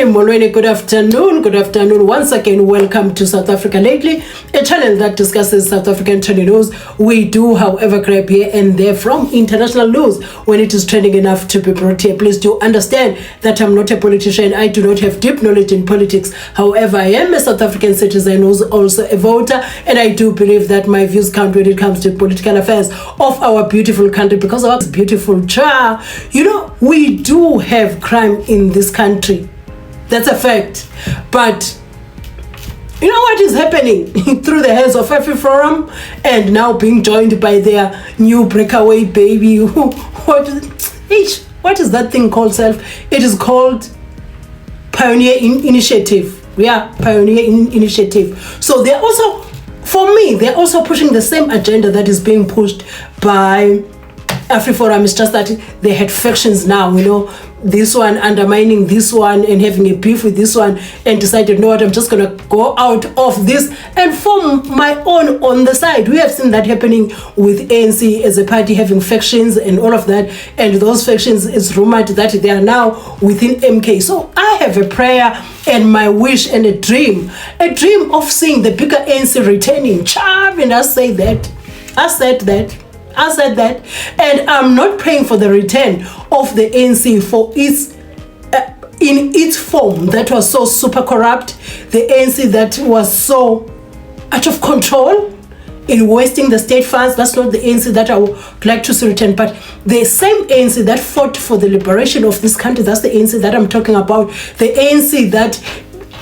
MOLEFE, good afternoon. Once again, welcome to South Africa Lately, a channel that discusses South African trending news. We do, however, grab here and there from international news when it is trending enough to be brought here. Please do understand that I'm not a politician. I do not have deep knowledge in politics. However, I am a South African citizen who's also a voter, and I do believe that my views count when it comes to political affairs of our beautiful country, because of our beautiful child. You know, we do have crime in this country. That's a fact. But you know what is happening through the hands of Afriforum and now being joined by their new breakaway baby? What is that thing called, Self? It is called Pioneer Initiative. Yeah, Pioneer Initiative. So they're also, for me, they're also pushing the same agenda that is being pushed by Afriforum. Is just that they had factions now, you know, this one undermining this one and having a beef with this one, and decided, no, what, I'm just gonna go out of this and form my own on the side. We have seen that happening with ANC as a party having factions and all of that, and those factions, is rumored that they are now within MK. So I have a prayer and my wish and a dream of seeing the bigger ANC returning. And I said that, and I'm not praying for the return of the ANC for its in its form that was so super corrupt, the ANC that was so out of control in wasting the state funds. That's not the ANC that I would like to see return, but the same ANC that fought for the liberation of this country. That's the ANC that I'm talking about. The ANC that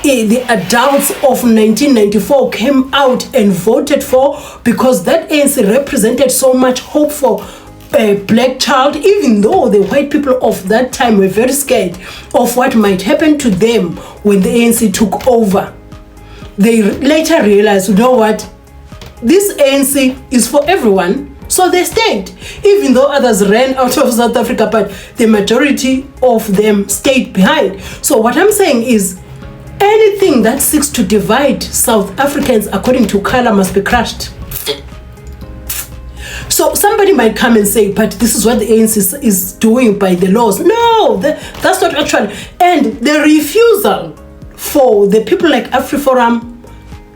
the adults of 1994 came out and voted for, because that ANC represented so much hope for a black child, even though the white people of that time were very scared of what might happen to them when the ANC took over. They later realized, you know what, this ANC is for everyone. So they stayed, even though others ran out of South Africa, but the majority of them stayed behind. So what I'm saying is, anything that seeks to divide South Africans according to color must be crushed. So somebody might come and say, but this is what the ANC is doing by the laws. No, that's not actually. And the refusal for the people like Afriforum,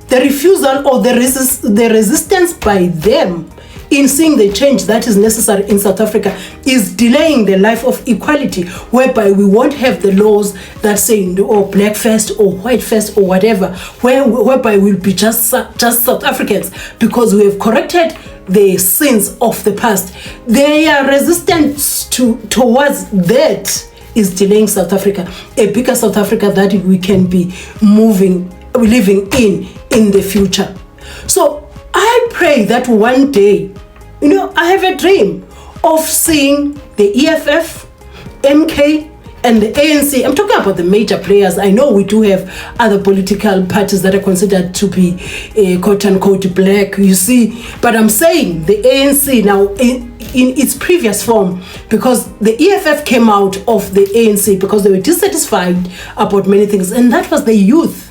the refusal or the resistance by them in seeing the change that is necessary in South Africa is delaying the life of equality, whereby we won't have the laws that say, oh, black first or white first or whatever, whereby we'll be just South Africans because we have corrected the sins of the past. Their resistance towards that is delaying South Africa, a bigger South Africa that we can be living in the future. So I pray that one day, you know, I have a dream of seeing the EFF, MK, and the ANC. I'm talking about the major players. I know we do have other political parties that are considered to be quote-unquote black, you see, but I'm saying the ANC now in its previous form, because the EFF came out of the ANC because they were dissatisfied about many things, and that was the youth.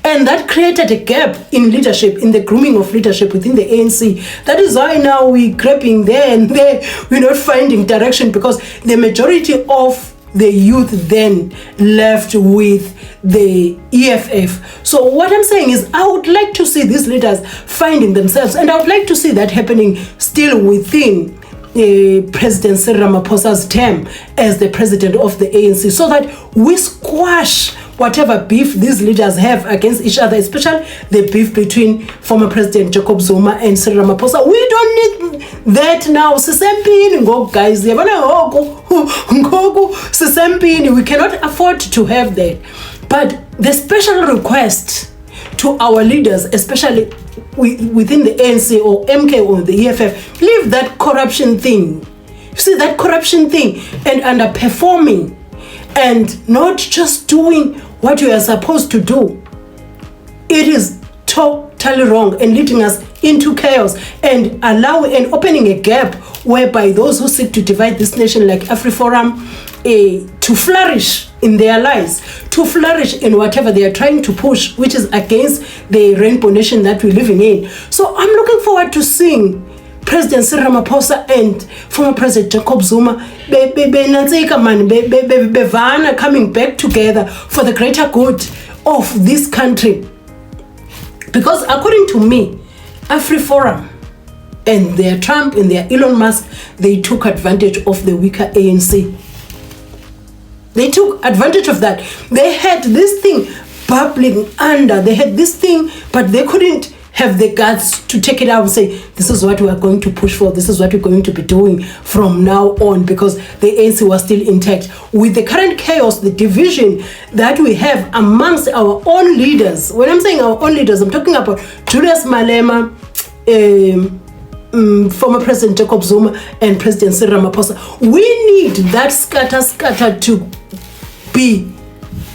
And that created a gap in leadership, in the grooming of leadership within the ANC. That is why now we're grabbing there and there. We're not finding direction, because the majority of the youth then left with the EFF. So what I'm saying is, I would like to see these leaders finding themselves, and I would like to see that happening still within President Cyril Ramaphosa's term as the president of the ANC, so that we squash whatever beef these leaders have against each other, especially the beef between former President Jacob Zuma and Cyril Ramaphosa. We don't need that now. Sisempini, guys. We cannot afford to have that. But the special request to our leaders, especially within the ANC or MK or the EFF, leave that corruption thing. You see, that corruption thing and underperforming and not just doing what you are supposed to do. It is totally wrong and leading us into chaos and allowing and opening a gap whereby those who seek to divide this nation like Afriforum to flourish in their lives, to flourish in whatever they are trying to push, which is against the rainbow nation that we're living in. So I'm looking forward to seeing President Cyril Ramaphosa and former President Jacob Zuma bevana coming back together for the greater good of this country. Because according to me, Afriforum and their Trump and their Elon Musk, they took advantage of the weaker ANC. They took advantage of that. They had this thing bubbling under. They had this thing, but they couldn't have the guts to take it out and say, this is what we are going to push for, this is what we're going to be doing from now on, because the ANC was still intact. With the current chaos, the division that we have amongst our own leaders, when I'm saying our own leaders, I'm talking about Julius Malema, former President Jacob Zuma, and President Cyril Ramaphosa. We need that scatter to be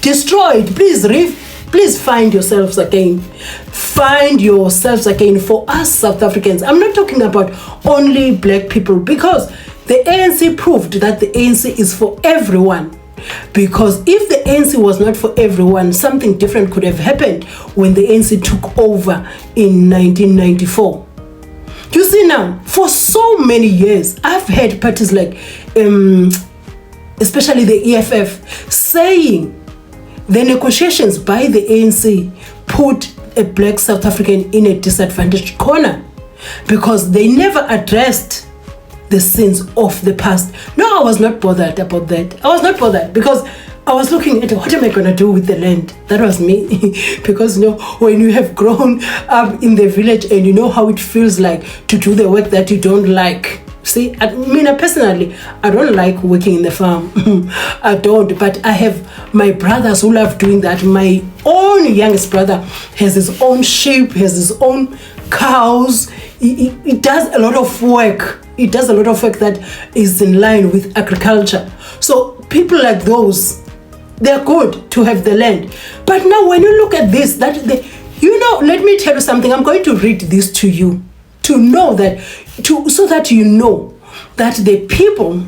destroyed. Please find yourselves again. Find yourselves again for us South Africans. I'm not talking about only black people, because the ANC proved that the ANC is for everyone. Because if the ANC was not for everyone, something different could have happened when the ANC took over in 1994. You see now, for so many years, I've had parties like, especially the EFF, saying the negotiations by the ANC put a black South African in a disadvantaged corner, because they never addressed the sins of the past. No, I was not bothered about that. I was not bothered, because I was looking at what am I going to do with the land? That was me. Because, you know, when you have grown up in the village and you know how it feels like to do the work that you don't like. See, I mean, personally, I don't like working in the farm. I don't, but I have my brothers who love doing that. My own youngest brother has his own sheep, has his own cows. He does a lot of work. It does a lot of work that is in line with agriculture. So people like those, they're good to have the land. But now when you look at this, let me tell you something. I'm going to read this to you to know that, so that you know that the people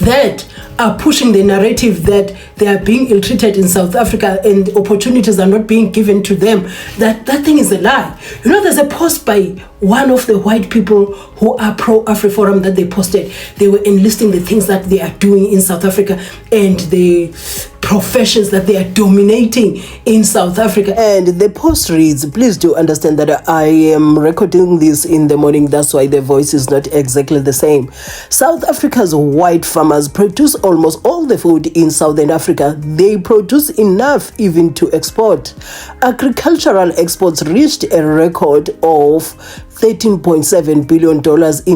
that are pushing the narrative that they are being ill-treated in South Africa and opportunities are not being given to them, that thing is a lie. You know, there's a post by one of the white people who are pro-Afriforum that they posted. They were enlisting the things that they are doing in South Africa and the professions that they are dominating in South Africa. And the post reads, please do understand that I am recording this in the morning, that's why the voice is not exactly the same. South Africa's white farmers produce almost all the food in Southern Africa. They produce enough even to export. Agricultural exports reached a record of $13.7 billion in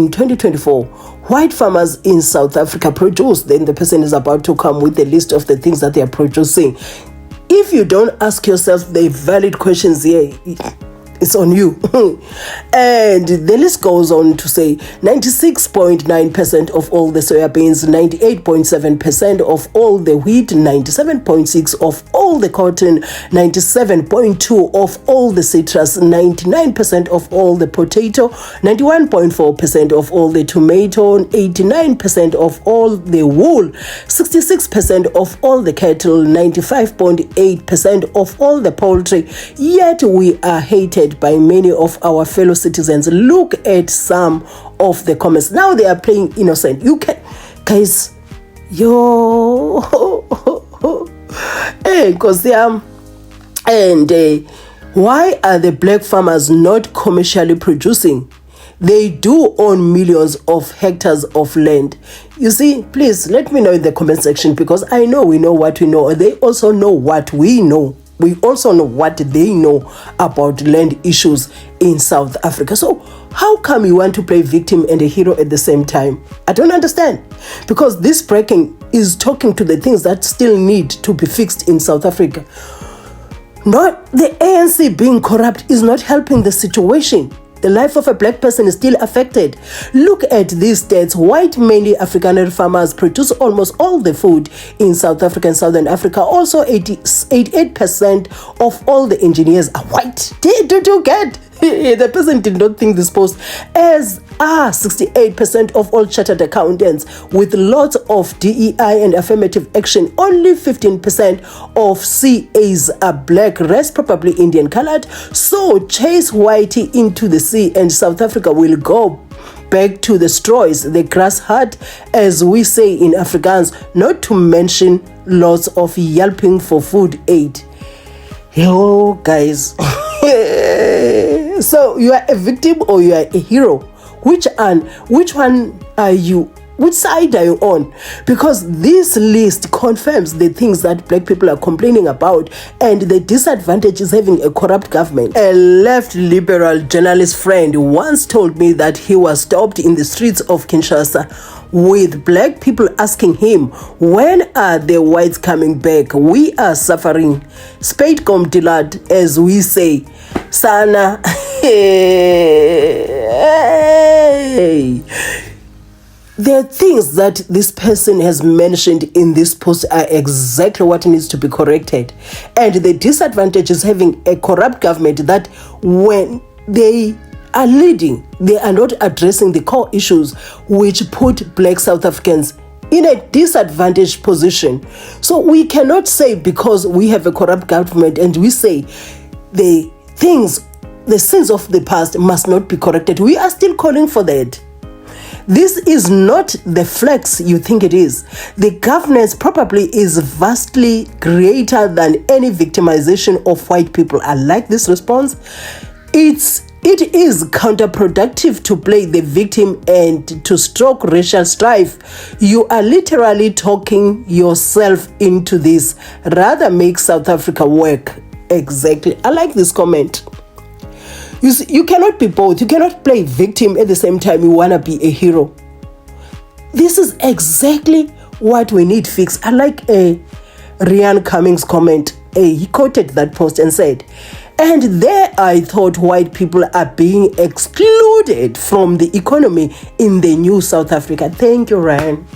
2024. White farmers in South Africa produce. Then the person is about to come with a list of the things that they are producing. If you don't ask yourself the valid questions here, it's on you. And the list goes on to say 96.9% of all the soya beans, 98.7% of all the wheat, 97.6% of all the cotton, 97.2% of all the citrus, 99% of all the potato, 91.4% of all the tomato, 89% of all the wool, 66% of all the cattle, 95.8% of all the poultry. Yet we are hated by many of our fellow citizens. Look at some of the comments. Now they are playing innocent. You can, guys, yo, hey, because they are, and why are the black farmers not commercially producing? They do own millions of hectares of land. You see, please let me know in the comment section, because I know we know what we know. They also know what we know. We also know what they know about land issues in South Africa. So how come you want to play victim and a hero at the same time? I don't understand. Because this breaking is talking to the things that still need to be fixed in South Africa. Not the ANC being corrupt is not helping the situation. The life of a black person is still affected. Look at these stats. White, mainly Afrikaner farmers produce almost all the food in South Africa and Southern Africa. Also, 88% of all the engineers are white. Did you get? The person did not think this post. As are 68% of all chartered accountants, with lots of DEI and affirmative action. Only 15% of CAs are black, rest probably Indian colored. So chase whitey into the sea and South Africa will go back to the straws, the grass hut, as we say in Afrikaans, not to mention lots of yelping for food aid. Hello, guys. So you are a victim or you are a hero? Which one are you? Which side are you on? Because this list confirms the things that black people are complaining about and the disadvantage is having a corrupt government. A left liberal journalist friend once told me that he was stopped in the streets of Kinshasa with black people asking him, when are the whites coming back? We are suffering. Spade kom dilad, as we say. Sana. Hey. The things that this person has mentioned in this post are exactly what needs to be corrected. And the disadvantage is having a corrupt government that when they are leading, they are not addressing the core issues which put black South Africans in a disadvantaged position. So we cannot say because we have a corrupt government and we say the sins of the past must not be corrected. We are still calling for that. This is not the flex you think it is. The governance probably is vastly greater than any victimization of white people. I like this response. It is counterproductive to play the victim and to stroke racial strife. You are literally talking yourself into this. Rather make South Africa work. Exactly. I like this comment. You see, you cannot be both. You cannot play victim at the same time you want to be a hero. This is exactly what we need fixed. I like Ryan Cummings' comment. He quoted that post and said, and there I thought white people are being excluded from the economy in the new South Africa. Thank you, Ryan.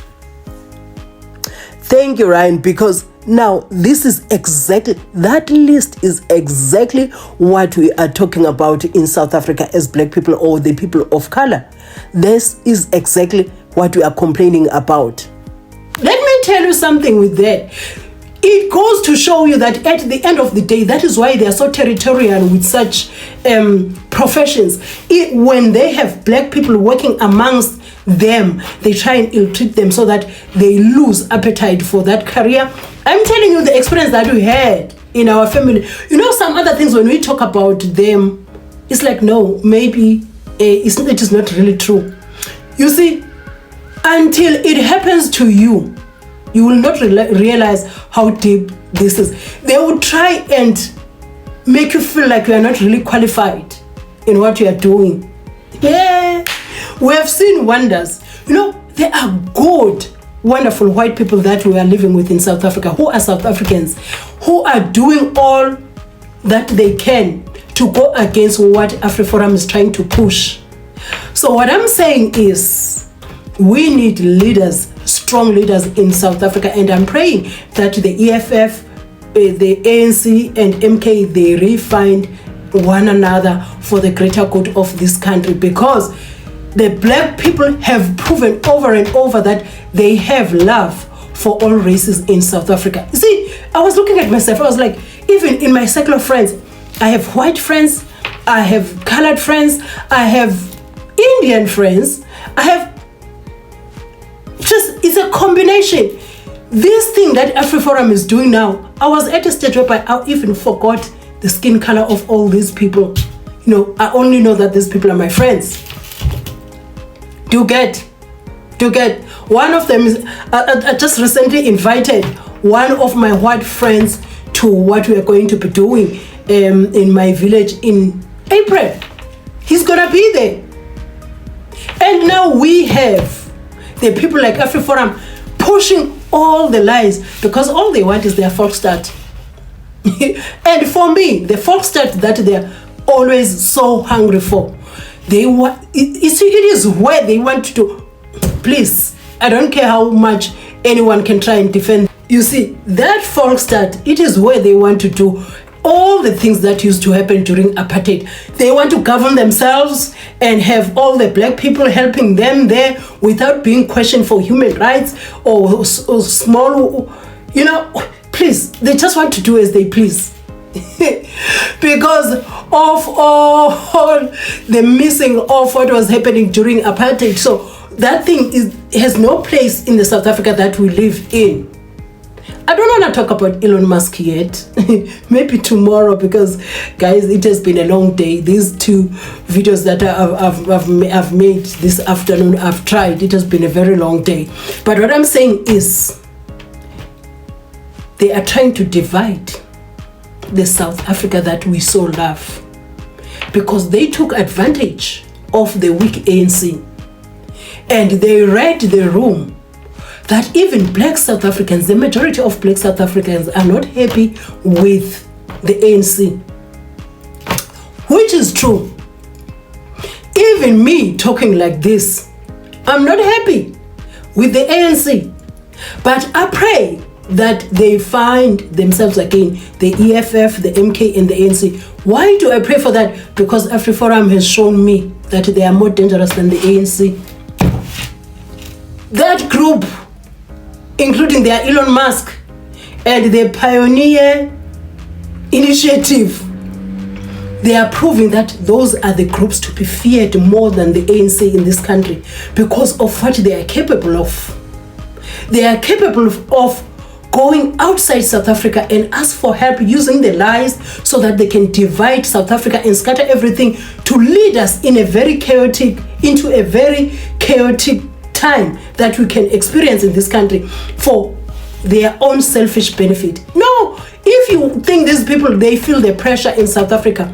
Thank you, Ryan, because now this is exactly, that list is exactly what we are talking about in South Africa as black people or the people of color. This is exactly what we are complaining about. Let me tell you something with that. It goes to show you that at the end of the day, that is why they are so territorial with such professions. When they have black people working amongst them, they try and ill-treat them so that they lose appetite for that career. I'm telling you the experience that we had in our family. You know, some other things when we talk about them, it's like, no, maybe it is not really true. You see, until it happens to you, you will not realize how deep this is. They will try and make you feel like you are not really qualified in what you are doing. Yeah, we have seen wonders. You know, there are good, wonderful white people that we are living with in South Africa, who are South Africans, who are doing all that they can to go against what Afriforum is trying to push. So what I'm saying is, we need leaders, strong leaders in South Africa, and I'm praying that the EFF, the ANC and MK, they refine one another for the greater good of this country, because the black people have proven over and over that they have love for all races in South Africa. You see, I was looking at myself, I was like, even in my circle of friends, I have white friends, I have colored friends, I have Indian friends, I have just, it's a combination. This thing that Afriforum is doing now, I was at a stage where I even forgot the skin color of all these people. You know, I only know that these people are my friends. Do get. One of them is, I just recently invited one of my white friends to what we are going to be doing in my village in April. He's gonna be there. And now we have the people like Afriforum pushing all the lies, because all they want is their Volksstaat. And for me, the Volksstaat that they're always so hungry for, they want, it is where they want to, please, I don't care how much anyone can try and defend. You see, that Volksstaat, it is where they want to do all the things that used to happen during apartheid. They want to govern themselves and have all the black people helping them there without being questioned for human rights or small, you know, please, they just want to do as they please. because of all the missing of what was happening during apartheid. So that thing has no place in the South Africa that we live in. I don't want to talk about Elon Musk yet. Maybe tomorrow, because guys, it has been a long day. These 2 videos that I've made this afternoon, I've tried. It has been a very long day. But what I'm saying is, they are trying to divide the South Africa that we so love, because they took advantage of the weak ANC, and they read the room that even black South Africans, the majority of black South Africans, are not happy with the ANC, which is true. Even me talking like this, I'm not happy with the ANC, but I pray that they find themselves again, the EFF, the MK, and the ANC. Why do I pray for that? Because Afriforum has shown me that they are more dangerous than the ANC. That group, including their Elon Musk and their Pioneer Initiative, they are proving that those are the groups to be feared more than the ANC in this country, because of what they are capable of. They are capable of going outside South Africa and ask for help, using the lies so that they can divide South Africa and scatter everything to lead us into a very chaotic time that we can experience in this country for their own selfish benefit. No, if you think these people, they feel the pressure in South Africa,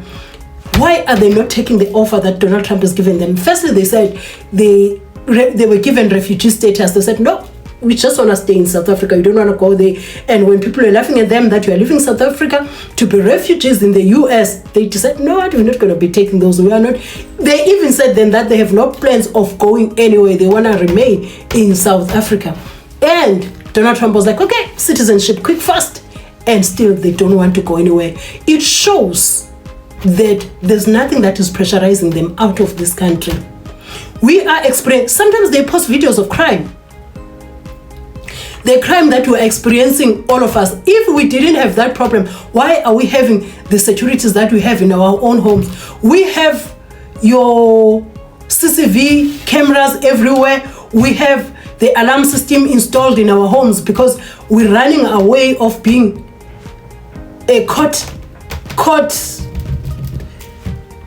why are they not taking the offer that Donald Trump has given them? Firstly, they said they were given refugee status. They said, no, we just want to stay in South Africa. You don't want to go there. And when people are laughing at them that you are leaving South Africa to be refugees in the US, they decided, no, we're not going to be taking those. We are not. They even said then that they have no plans of going anywhere. They want to remain in South Africa. And Donald Trump was like, okay, citizenship, quick, fast. And still they don't want to go anywhere. It shows that there's nothing that is pressurizing them out of this country. We are experiencing, sometimes they post videos of crime. The crime that we're experiencing, all of us. If we didn't have that problem, why are we having the securities that we have in our own homes? We have your CCTV cameras everywhere. We have the alarm system installed in our homes because we're running away of being caught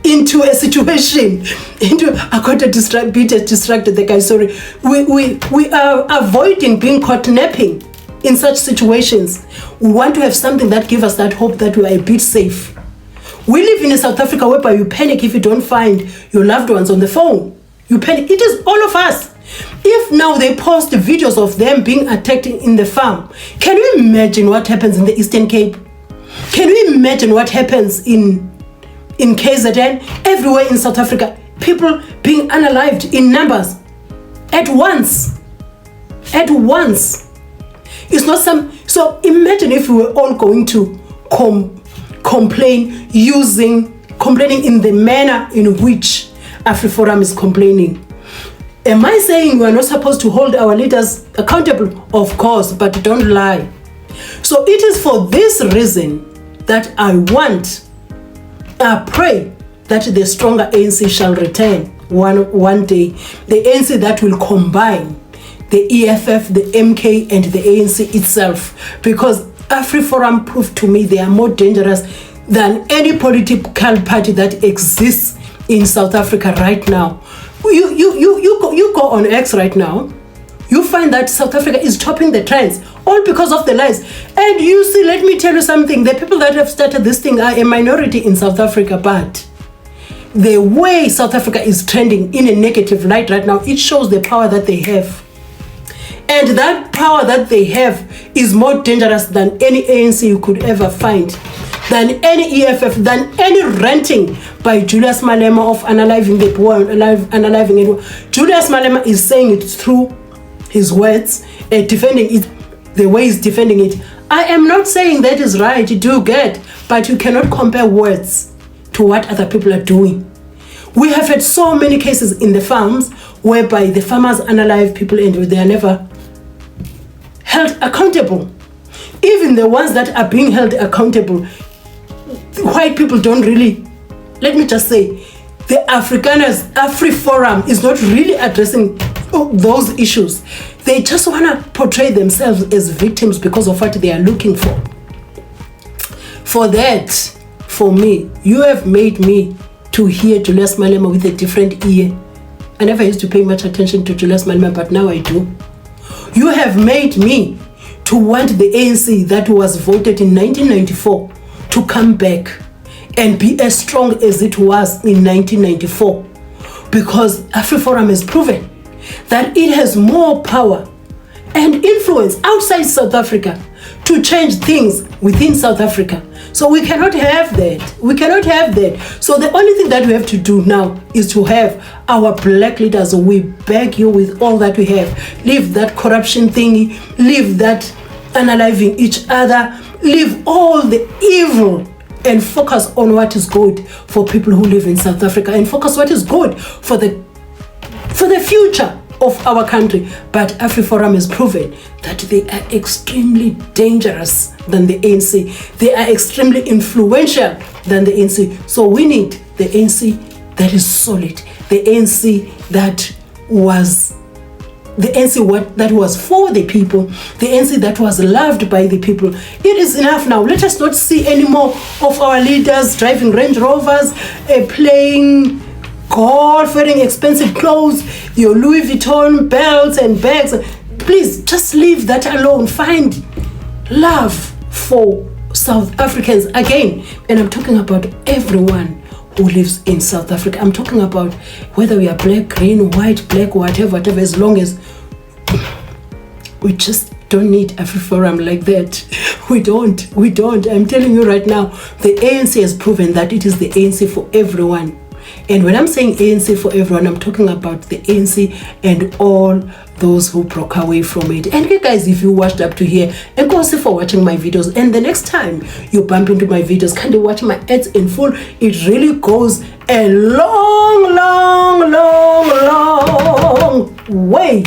into a situation, I got a distracted the guy, sorry. We are avoiding being caught napping in such situations. We want to have something that gives us that hope that we are a bit safe. We live in a South Africa whereby you panic if you don't find your loved ones on the phone. You panic. It is all of us. If now they post videos of them being attacked in the farm, can you imagine what happens in the Eastern Cape? Can you imagine what happens in KZN, everywhere in South Africa, people being unalived in numbers at once. It's not so imagine if we were all going to complaining in the manner in which Afriforum is complaining. Am I saying we're not supposed to hold our leaders accountable? Of course, but don't lie. So it is for this reason that I pray that the stronger ANC shall return one day. The ANC that will combine the EFF, the MK, and the ANC itself. Because Afriforum proved to me they are more dangerous than any political party that exists in South Africa right now. You go on X right now, you find that South Africa is topping the trends, all because of the lies. And you see, let me tell you something, the people that have started this thing are a minority in South Africa, but the way South Africa is trending in a negative light right now, it shows the power that they have. And that power that they have is more dangerous than any ANC you could ever find, than any EFF, than any ranting by Julius Malema of Unaliving the Poor, Unaliving it. Julius Malema is saying it through his words, defending it the way he's defending it. I am not saying that is right, you do get, but you cannot compare words to what other people are doing. We have had so many cases in the farms whereby the farmers unalive people and they are never held accountable. Even the ones that are being held accountable, white people don't really, let me just say, the Afriforum is not really addressing those issues. They just want to portray themselves as victims because of what they are looking for. For that, for me, you have made me to hear Julius Malema with a different ear. I never used to pay much attention to Julius Malema, but now I do. You have made me to want the ANC that was voted in 1994 to come back and be as strong as it was in 1994, because Afriforum has proven that it has more power and influence outside South Africa to change things within South Africa. So we cannot have that. We cannot have that. So the only thing that we have to do now is to have our black leaders. We beg you with all that we have. Leave that corruption thingy. Leave that analyzing each other. Leave all the evil and focus on what is good for people who live in South Africa, and focus what is good for the future of our country. But Afriforum has proven that they are extremely dangerous than the ANC. They are extremely influential than the ANC. So we need the ANC that is solid, the ANC that was that was for the people, the ANC that was loved by the people. It is enough now. Let us not see any more of our leaders driving Range Rovers, playing golf, wearing expensive clothes, your Louis Vuitton belts and bags. Please, just leave that alone. Find love for South Africans again. And I'm talking about everyone who lives in South Africa. I'm talking about whether we are black, green, white, black, whatever, as long as we just don't need Afriforum like that. We don't. I'm telling you right now, the ANC has proven that it is the ANC for everyone. And when I'm saying ANC for everyone, I'm talking about the ANC and all those who broke away from it. And you guys, if you watched up to here, and go see for watching my videos. And the next time you bump into my videos, can you watch my ads in full? It really goes a long way.